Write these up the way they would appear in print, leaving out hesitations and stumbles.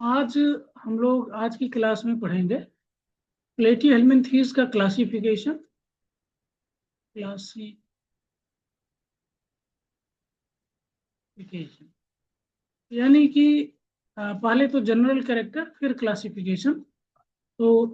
आज हम लोग आज की क्लास में पढ़ेंगे प्लेटी-हेल्मिंथेस का क्लासिफिकेशन। यानी कि पहले तो जनरल कैरेक्टर फिर क्लासिफिकेशन। तो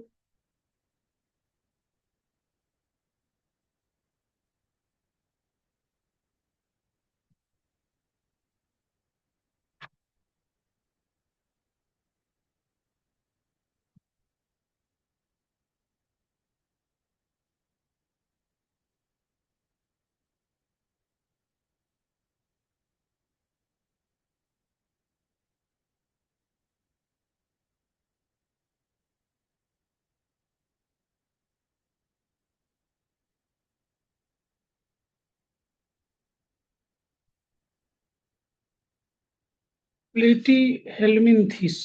प्लेटी-हेल्मिंथेस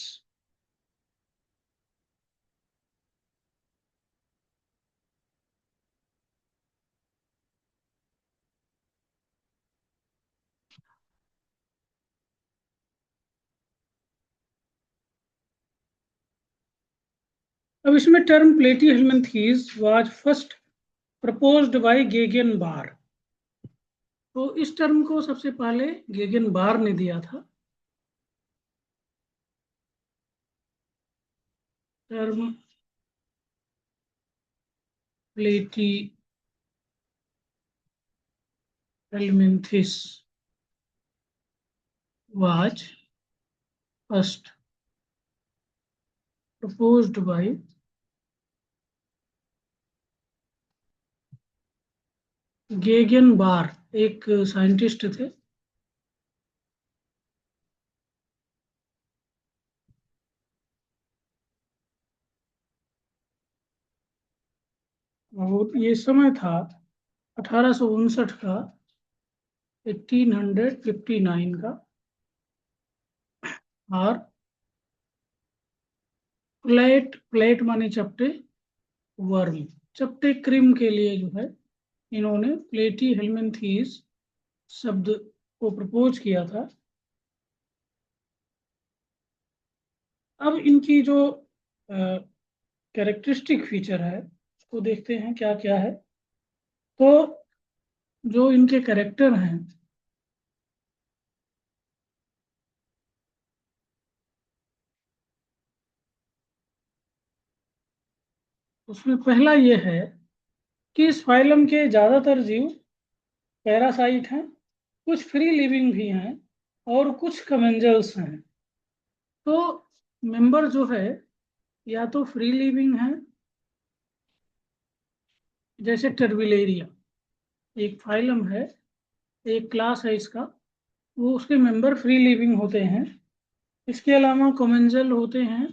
अब इसमें term Platyhelminthes was first proposed by Gegenbaur. तो इस टर्म को सबसे पहले गेगन बार ने दिया था। Term Platyhelminthes was first proposed by Gegenbaur, एक साइंटिस्ट थे। और ये समय था 1859 का, 1859 का। और प्लेट प्लेट माने चपटे, वर्म, चपटे क्रीम के लिए जो है इन्होंने प्लेटी-हेल्मिंथेस शब्द को प्रपोज किया था। अब इनकी जो कैरेक्टरिस्टिक फीचर है उसको देखते हैं क्या क्या है। तो जो इनके कैरेक्टर हैं उसमें पहला ये है कि इस फाइलम के ज़्यादातर जीव पैरासाइट हैं, कुछ फ्री लिविंग भी हैं और कुछ कमेंजल्स हैं। तो मेंबर जो है या तो फ्री लिविंग है, जैसे टर्बिलेरिया एक फाइलम है, एक क्लास है इसका, वो उसके मेंबर फ्री लिविंग होते हैं। इसके अलावा कमेंजल होते हैं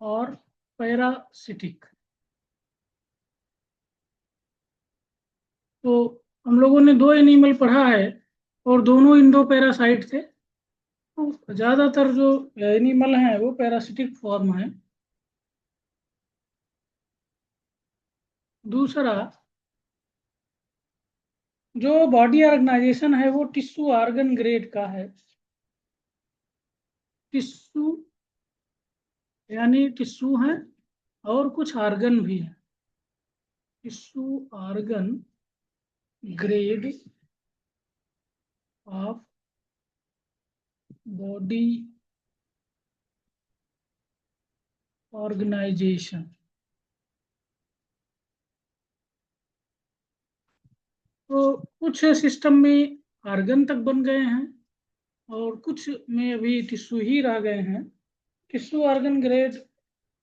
और पैरासिटिक। तो हम लोगों ने दो एनिमल पढ़ा है और दोनों इंडो पैरासाइट थे। तो ज़्यादातर जो एनिमल हैं वो पैरासिटिक फॉर्म है। दूसरा, जो बॉडी ऑर्गेनाइजेशन है वो टिश्यू ऑर्गन ग्रेड का है। टिश्यू यानी टिश्यू है और कुछ ऑर्गन भी है। Tissue organ grade of body organisation. तो कुछ सिस्टम में ऑर्गन तक बन गए हैं और कुछ में अभी टिश्यू ही रह गए हैं। टिश्यू ऑर्गन ग्रेड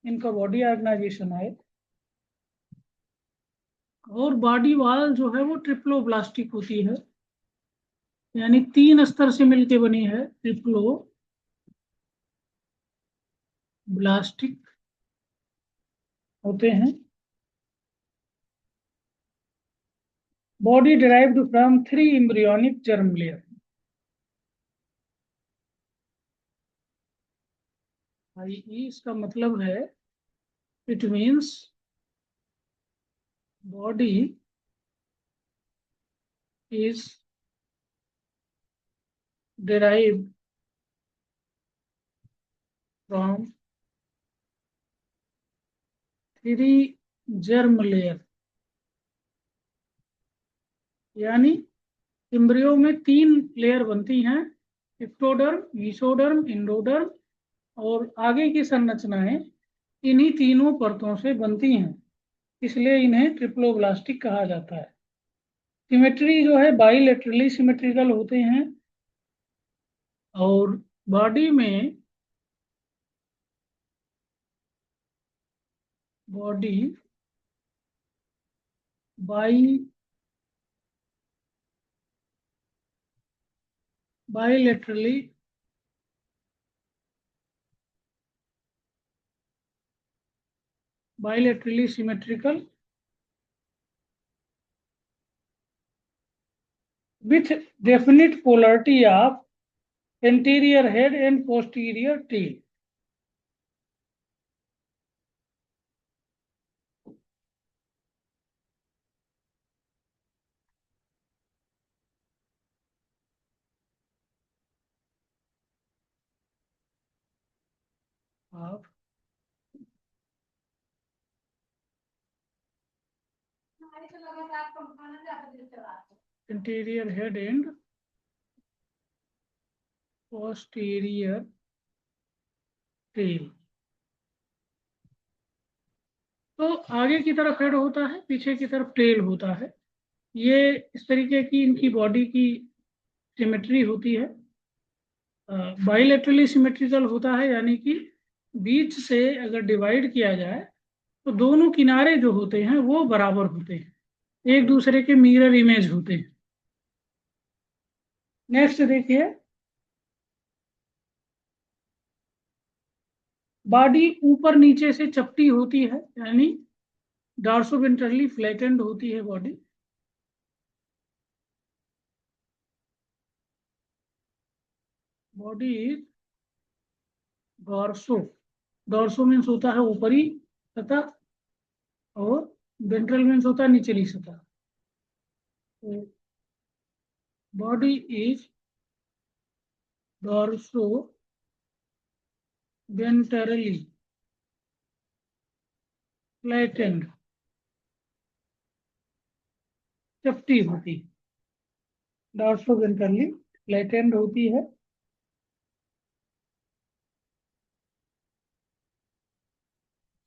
इनका बॉडी ऑर्गेनाइजेशन है। और बॉडी वॉल जो है वो ट्रिप्लोब्लास्टिक होती है, यानी तीन स्तर से मिलके बनी है, ट्रिप्लोब्लास्टिक होते हैं। Body derived from 3 embryonic germ layer. आई इसका मतलब है, it means body is derived from three germ layer, यानी एम्ब्रियो में 3 लेयर बनती हैं, एक्टोडर्म, मीसोडर्म, इंडोडर्म, और आगे की संरचनाएं इन्हीं तीनों परतों से बनती हैं, इसलिए इन्हें ट्रिप्लोब्लास्टिक कहा जाता है। सिमेट्री जो है बाइलेटरली सिमेट्रिकल होते हैं, और बॉडी में body by bilaterally symmetrical with definite polarity of anterior head and posterior tail. Of anterior head and posterior tail. तो आगे की तरफ हेड होता है, पीछे की तरफ टेल होता है। ये इस तरीके की इनकी बॉडी की सिमेट्री होती है। बाइलेटरली सिमेट्रिकल होता है, यानी कि बीच से अगर डिवाइड किया जाए तो दोनों किनारे जो होते हैं वो बराबर होते हैं, एक दूसरे के मिरर इमेज होते हैं। नेक्स्ट देखिए, बॉडी ऊपर नीचे से चपटी होती है, यानी डॉर्सोवेंट्रली फ्लैटेंड होती है body. Body is dorso, dorso means होता है ऊपरी सतह, और वेंट्रल मीन्स होता है निचली सतह। तो body is dorso ventrally flattened, चपटी होती है, डॉर्सो वेंट्रली फ्लैटेंड होती है।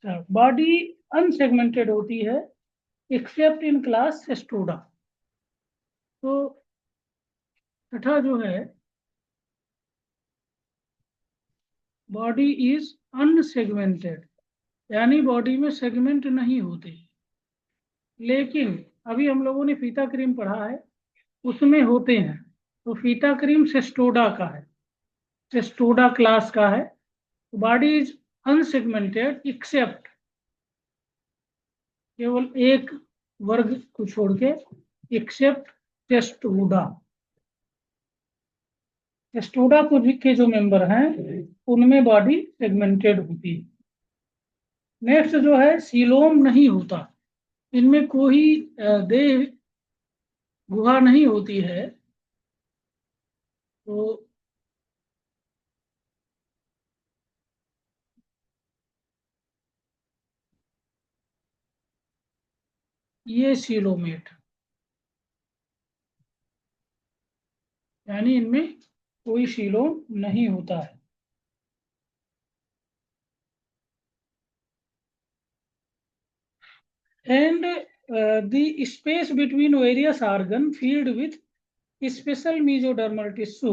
बॉडी अनसेगमेंटेड होती है एक्सेप्ट इन क्लास सेस्टोडा। तो छठा जो है, बॉडी इज अनसेगमेंटेड, यानी बॉडी में सेगमेंट नहीं होते। लेकिन अभी हम लोगों ने फीता क्रीम पढ़ा है, उसमें होते हैं। तो फीता क्रीम सेस्टोडा का है, सेस्टोडा क्लास का है। बॉडी इज अनसेगमेंटेड एक्सेप्ट, केवल एक वर्ग को छोड़ के, एक्सेप्ट टेस्टोडा। टेस्टोडा को के जो मेंबर हैं उनमें बॉडी सेगमेंटेड होती है। नेक्स्ट जो है, सीलोम नहीं होता, इनमें कोई देह गुहा नहीं होती है। तो ये सीलोमेट, यानी इनमें कोई सीलोम नहीं होता है। And the space between various organ filled with special mesodermal tissue,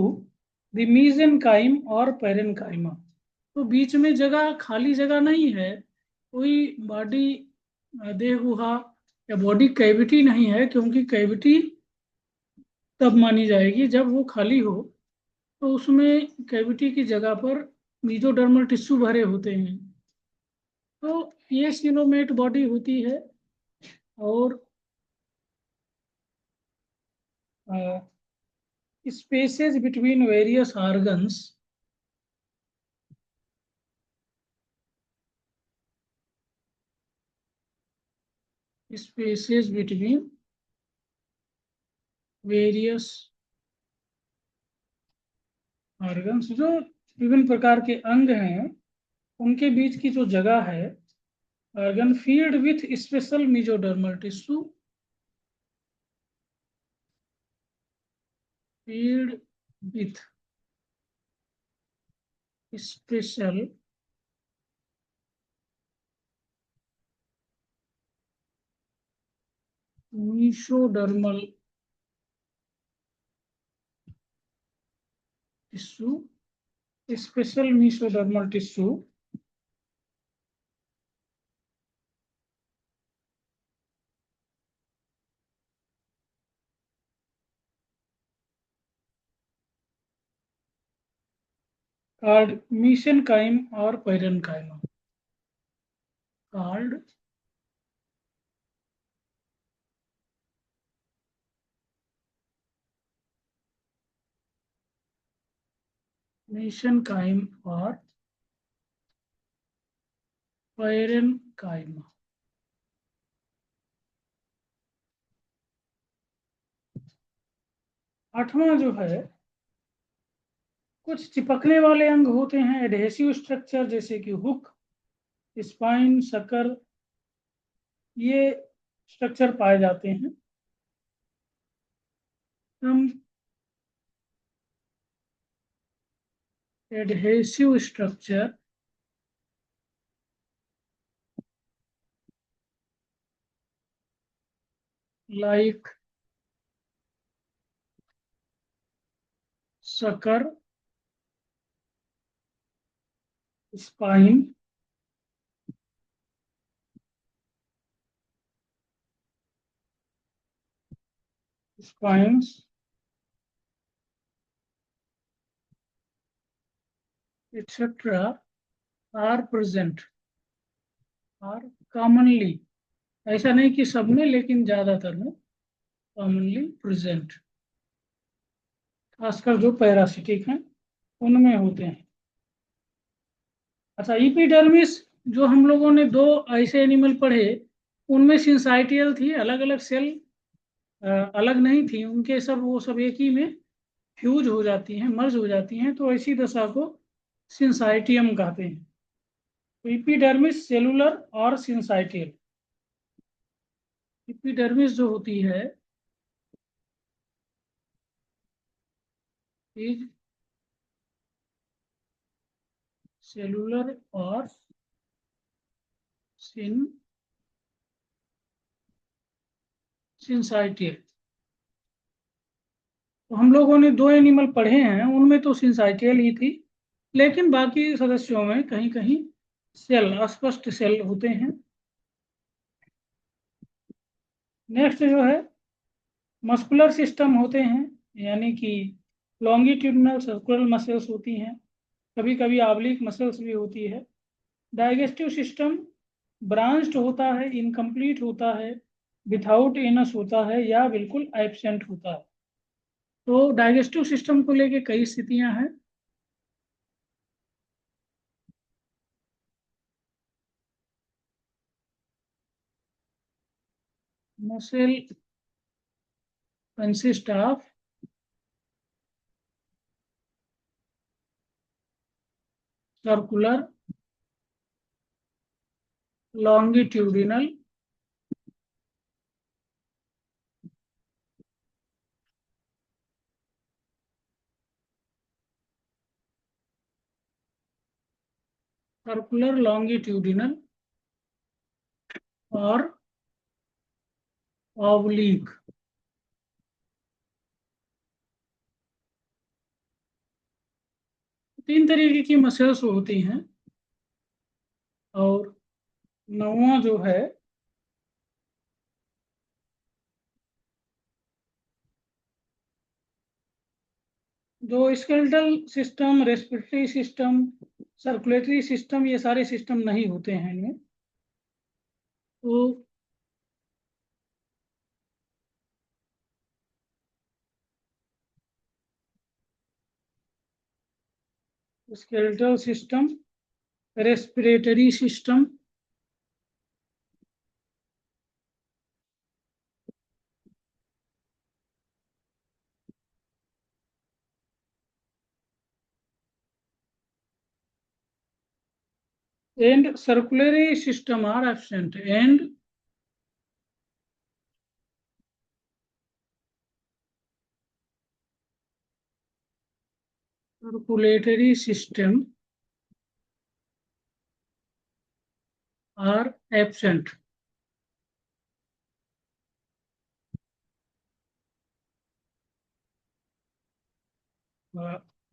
the mesenchyme और पेरेनकाइमा। तो बीच में जगह, खाली जगह नहीं है, कोई बॉडी देह गुहा या बॉडी कैविटी नहीं है, क्योंकि कैविटी तब मानी जाएगी जब वो खाली हो, तो उसमें कैविटी की जगह पर मीजोडर्मल टिश्यू भरे होते हैं। तो ये सिलोमेट बॉडी होती है। और spaces between various organs, spaces between various organs, जो विभिन्न प्रकार के अंग हैं उनके बीच की जो जगह है, organ filled with special mesodermal tissue, field with special mesodermal tissue, special mesodermal tissue called mesenchyme or parenchyma, called mesenchyme or parenchyma। आठवां जो है, कुछ चिपकने वाले अंग होते हैं, एडहेसिव स्ट्रक्चर, जैसे कि हुक, स्पाइन, सकर, ये स्ट्रक्चर पाए जाते हैं। हम adhesive structure like sucker, spine, spines etc are present, are commonly, ऐसा नहीं कि सब में लेकिन ज्यादातर में कॉमनली प्रेजेंट, खासकर जो पैरासिटिक हैं उनमें होते हैं। अच्छा, इपिडर्मिस, जो हम लोगों ने दो ऐसे एनिमल पढ़े, उनमें सिंसाइटियल थी, अलग अलग सेल अलग नहीं थी उनके, सब वो सब एक ही में फ्यूज हो जाती हैं, मर्ज हो जाती हैं, तो ऐसी दशा को सिंसाइटियम कहते हैं। तो इपिडर्मिस सेलुलर और सिंसाइटियल। इपिडर्मिस जो होती है इज सेलुलर और सिंसाइटियल। तो हम लोगों ने दो एनिमल पढ़े हैं, उनमें तो सिंसाइटियल ही थी, लेकिन बाकी सदस्यों में कहीं कहीं सेल, अस्पष्ट सेल होते हैं। नेक्स्ट जो है, मस्कुलर सिस्टम होते हैं, यानी कि लॉन्गिट्यूडनल सर्कुलर मसल्स होती हैं, कभी कभी ऑब्लिक मसल्स भी होती है। डाइजेस्टिव सिस्टम ब्रांच्ड होता है, इनकम्प्लीट होता है, विथआउट एनस होता है या बिल्कुल एब्सेंट होता है। तो डाइजेस्टिव सिस्टम को लेके कई स्थितियां हैं। Muscle consist of circular, longitudinal, circular, longitudinal और ऑब्लिक। तीन तरीके की मसल्स होती हैं। और नौवां जो है, जो skeletal system, respiratory system, circulatory system, ये सारे सिस्टम नहीं होते हैं इनमें। तो skeletal system, respiratory system, and circulatory system are absent. And circulatory system are absent.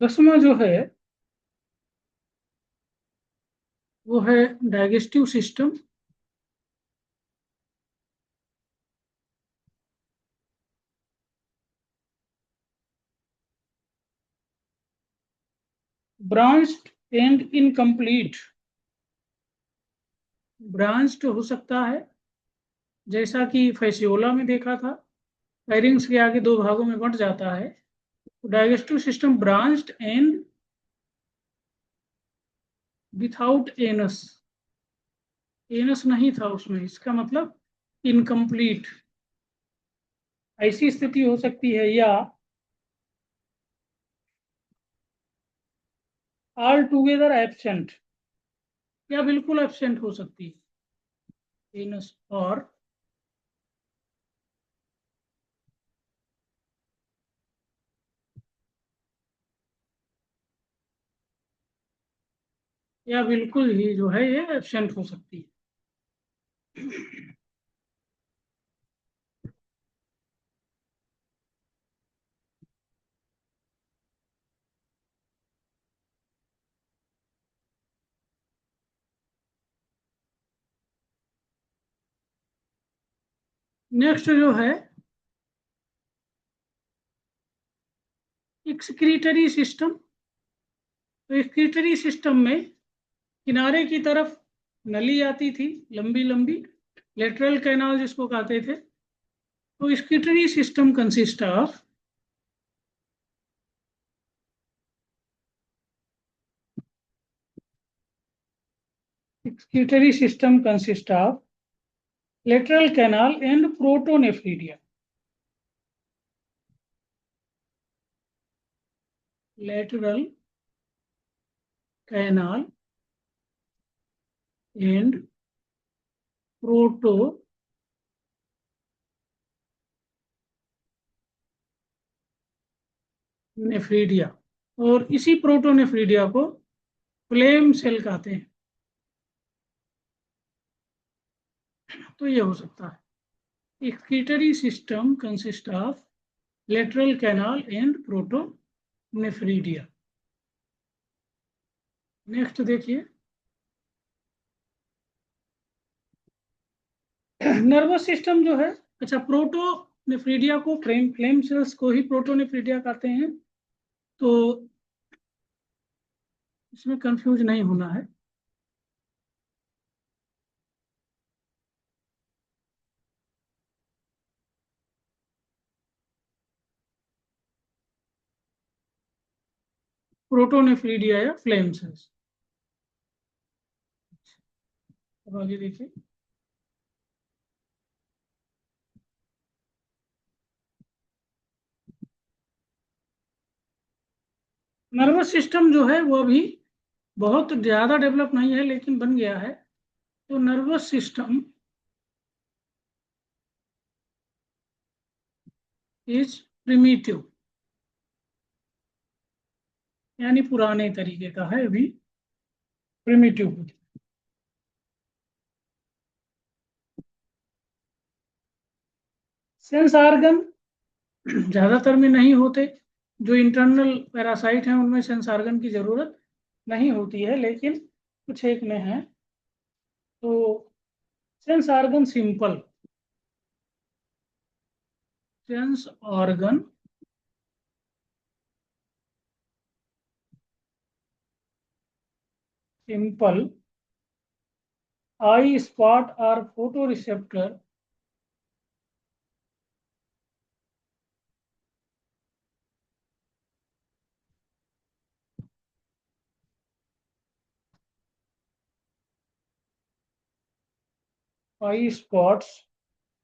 दसवां जो है वो है digestive system. Branched and incomplete. Branched हो सकता है जैसा कि फैसियोला में देखा था, फेरिंग्स के आगे दो भागों में बंट जाता है। तो digestive system branched and without anus, anus नहीं था उसमें, इसका मतलब इनकम्प्लीट ऐसी स्थिति हो सकती है, या ऑल टुगेदर एब्सेंट, या बिल्कुल एब्सेंट हो सकती है एनस, और या बिल्कुल ही जो है ये एब्सेंट हो सकती है। नेक्स्ट जो है एक्सक्रीटरी सिस्टम। तो एक्सक्रीटरी सिस्टम में किनारे की तरफ नली आती थी लंबी लंबी, लेटरल कैनाल जिसको कहते थे। तो excretory system consist of excretory system consists of lateral canal and protonephridia. Lateral canal and protonephridia, और इसी प्रोटोनेफ्रीडिया को फ्लेम सेल कहते हैं। तो ये हो सकता है excretory system consist of lateral canal and protonephridia. Next देखिए, नर्वस सिस्टम जो है, अच्छा प्रोटोनेफ्रीडिया को फ्लेम फ्लेम सेल्स को ही प्रोटोनेफ्रीडिया कहते हैं, तो इसमें कंफ्यूज नहीं होना है। प्रोटोनेफ्रीडिया या फ्लेम सेल्स। अब आगे देखिए, नर्वस सिस्टम जो है वो अभी बहुत ज्यादा डेवलप नहीं है लेकिन बन गया है। तो नर्वस सिस्टम इज प्रिमिटिव, यानी पुराने तरीके का है अभी, प्रिमिटिव। सेंस ऑर्गन ज्यादातर में नहीं होते, जो इंटरनल पैरासाइट हैं उनमें सेंस ऑर्गन की जरूरत नहीं होती है, लेकिन कुछ एक में है। तो sense organ simple, sense organ simple eye spot are photoreceptor eye spots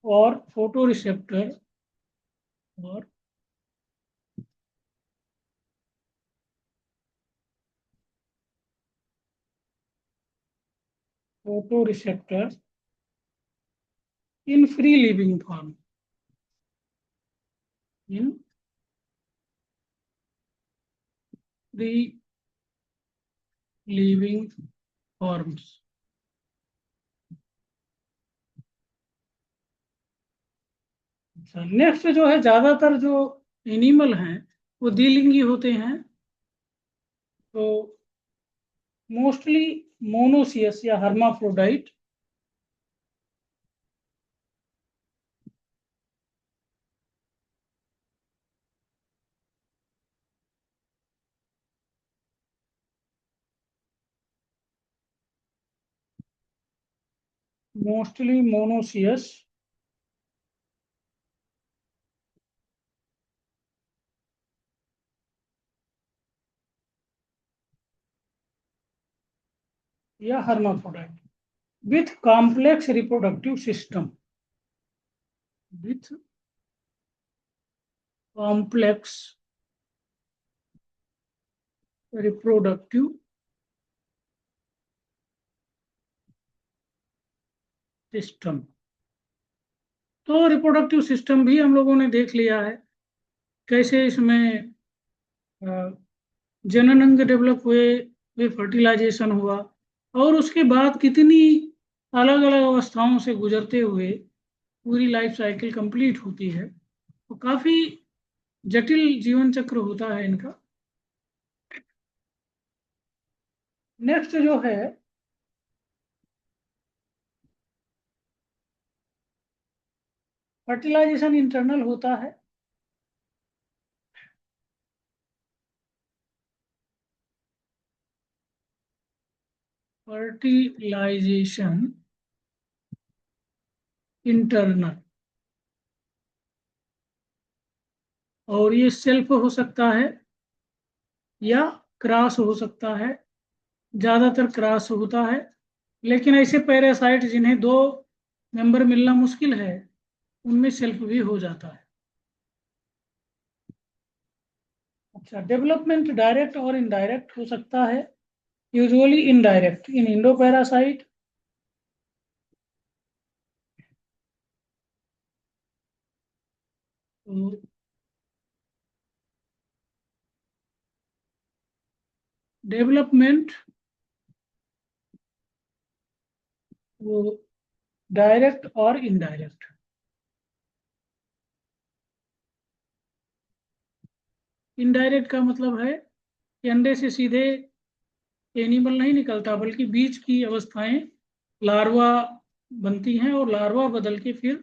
और फोटो रिसेप्टर और photoreceptor in free living form, in free living forms. अच्छा, नेक्स्ट जो है, ज्यादातर जो एनिमल हैं वो द्विलिंगी होते हैं, तो मोस्टली मोनोसियस या हर्माफ्रोडाइट, मोस्टली मोनोसियस या hermaphrodite with complex reproductive system, with complex reproductive system. तो रिप्रोडक्टिव सिस्टम भी हम लोगों ने देख लिया है, कैसे इसमें जनन अंग डेवलप हुए, वे फर्टिलाइजेशन हुआ, और उसके बाद कितनी अलग अलग अवस्थाओं से गुजरते हुए पूरी लाइफ साइकिल कंप्लीट होती है। तो काफी जटिल जीवन चक्र होता है इनका। नेक्स्ट जो है, फर्टिलाइजेशन इंटरनल होता है, फर्टिलाइजेशन इंटरनल, और ये सेल्फ हो सकता है या क्रॉस हो सकता है, ज्यादातर क्रॉस होता है, लेकिन ऐसे पैरासाइट जिन्हें दो मेंबर मिलना मुश्किल है उनमें सेल्फ भी हो जाता है। अच्छा, डेवलपमेंट डायरेक्ट और इनडायरेक्ट हो सकता है, यूजुअली इनडायरेक्ट इन इंडो पैरासाइट, डेवलपमेंट वो डायरेक्ट और इनडायरेक्ट। इनडायरेक्ट का मतलब है कि अंडे से सीधे एनिमल नहीं निकलता, बल्कि बीच की अवस्थाएं लार्वा बनती हैं और लार्वा बदल के फिर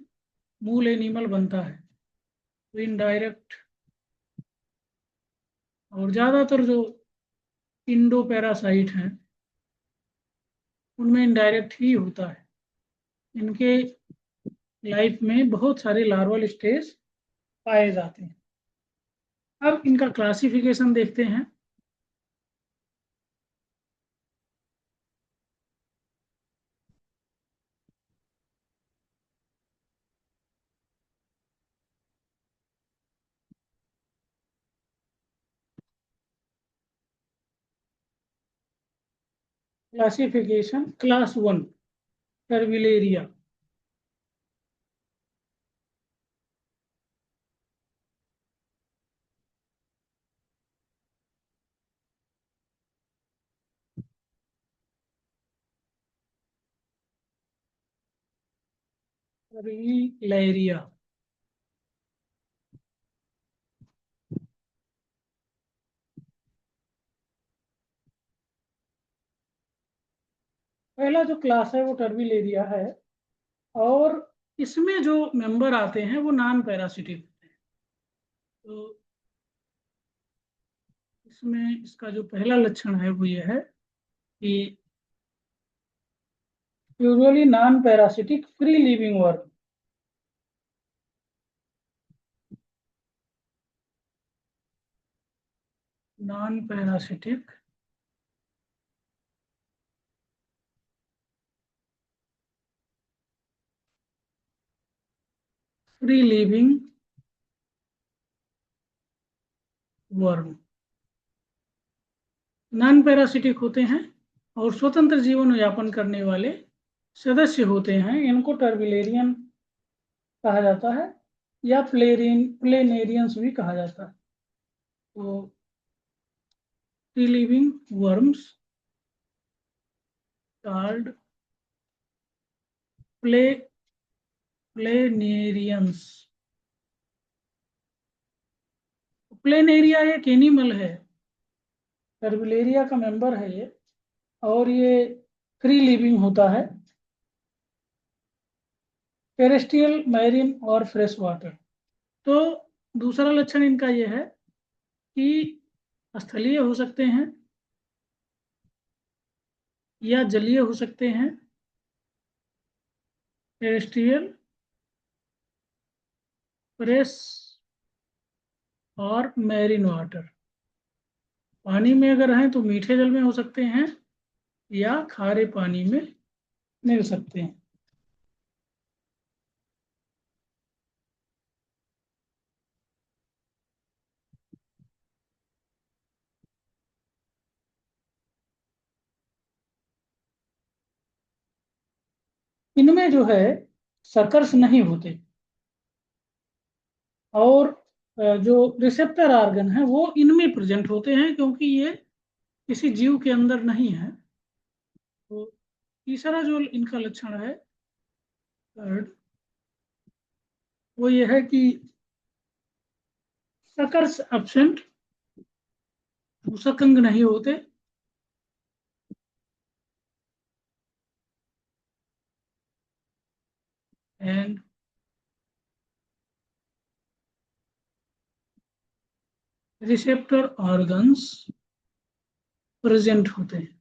मूल एनिमल बनता है, तो इनडायरेक्ट। और ज़्यादातर जो इंडो पैरासाइट हैं उनमें इनडायरेक्ट ही होता है, इनके लाइफ में बहुत सारे लार्वल स्टेज पाए जाते हैं। अब इनका क्लासिफिकेशन देखते हैं। Classification class one, Turbellaria. Turbellaria, पहला जो क्लास है वो टर्बिलेरिया है, और इसमें जो मेंबर आते हैं वो नॉन पैरासिटिक होते हैं। तो इसमें इसका जो पहला लक्षण है वो ये है कि usually non parasitic free living worm, non parasitic free living worm non parasitic होते हैं और स्वतंत्र जीवन यापन करने वाले सदस्य होते हैं, इनको टर्बिलेरियन कहा जाता है या प्लेनेरियंस भी कहा जाता है। तो फ्री लिविंग वर्म्स कॉल्ड प्ले प्लेनेरियंस। प्लेनेरिया एक एनिमल है, टर्बिलेरिया का मेंबर है ये, और ये फ्री लिविंग होता है, टेरेस्ट्रियल, मैरीन और फ्रेश वाटर। तो दूसरा लक्षण इनका ये है कि स्थलीय हो सकते हैं या जलीय हो सकते हैं, टेरेस्ट्रियल, फ्रेश और मैरीन वाटर। पानी में अगर हैं तो मीठे जल में हो सकते हैं या खारे पानी में मिल सकते हैं। इनमें जो है सकर्स नहीं होते, और जो रिसेप्टर ऑर्गन है वो इनमें प्रेजेंट होते हैं, क्योंकि ये किसी जीव के अंदर नहीं है। तो तीसरा जो इनका लक्षण है, थर्ड, वो ये है कि सकर्स एब्सेंट, मूसक अंग नहीं होते, एंड रिसेप्टर ऑर्गन्स प्रेजेंट होते हैं।